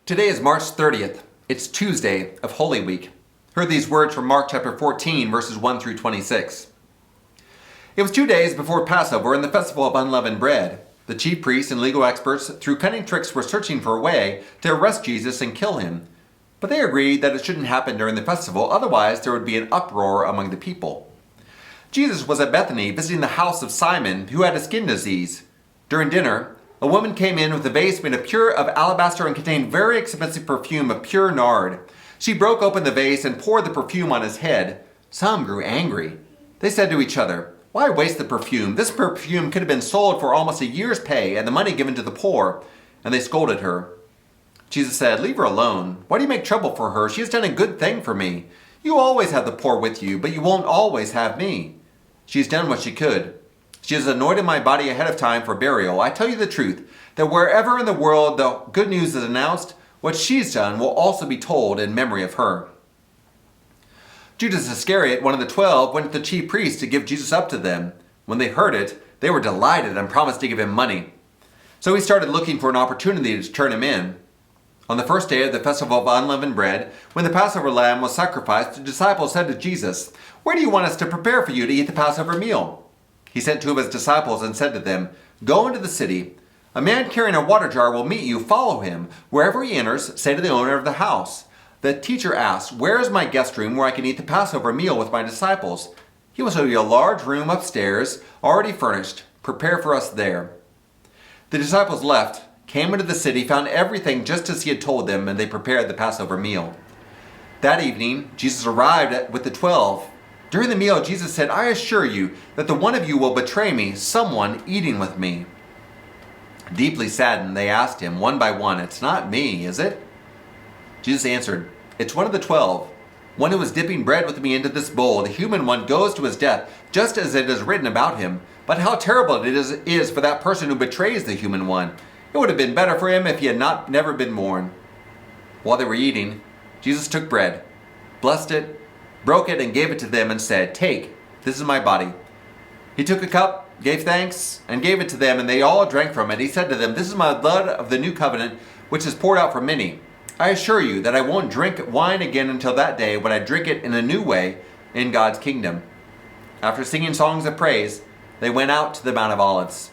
Today is March 30th. It's Tuesday of Holy Week. Heard these words from Mark chapter 14, verses 1 through 26. It was 2 days before Passover and the festival of unleavened bread. The chief priests and legal experts, through cunning tricks, were searching for a way to arrest Jesus and kill him. But they agreed that it shouldn't happen during the festival, otherwise there would be an uproar among the people. Jesus was at Bethany visiting the house of Simon, who had a skin disease. During dinner, a woman came in with a vase made of alabaster and contained very expensive perfume of pure nard. She broke open the vase and poured the perfume on his head. Some grew angry. They said to each other, "Why waste the perfume? This perfume could have been sold for almost a year's pay and the money given to the poor." And they scolded her. Jesus said, "Leave her alone. Why do you make trouble for her? She has done a good thing for me. You always have the poor with you, but you won't always have me. She has done what she could. She has anointed my body ahead of time for burial. I tell you the truth, that wherever in the world the good news is announced, what she's done will also be told in memory of her." Judas Iscariot, one of the 12, went to the chief priests to give Jesus up to them. When they heard it, they were delighted and promised to give him money. So he started looking for an opportunity to turn him in. On the first day of the festival of unleavened bread, when the Passover lamb was sacrificed, the disciples said to Jesus, "Where do you want us to prepare for you to eat the Passover meal?" He sent 2 of his disciples and said to them, "Go into the city. A man carrying a water jar will meet you. Follow him. Wherever he enters, say to the owner of the house, 'The teacher asks, where is my guest room where I can eat the Passover meal with my disciples?' He will show you a large room upstairs, already furnished. Prepare for us there." The disciples left, came into the city, found everything just as he had told them, and they prepared the Passover meal. That evening, Jesus arrived with the 12. During the meal, Jesus said, "I assure you that the one of you will betray me, someone eating with me." Deeply saddened, they asked him one by one, "It's not me, is it?" Jesus answered, "It's one of the 12, one who is dipping bread with me into this bowl. The human one goes to his death, just as it is written about him. But how terrible it is for that person who betrays the human one. It would have been better for him if he had never been born." While they were eating, Jesus took bread, blessed it, broke it, and gave it to them and said, "Take, this is my body." He took a cup, gave thanks, and gave it to them, and they all drank from it. He said to them, "This is my blood of the new covenant, which is poured out for many. I assure you that I won't drink wine again until that day when I drink it in a new way in God's kingdom." After singing songs of praise, they went out to the Mount of Olives.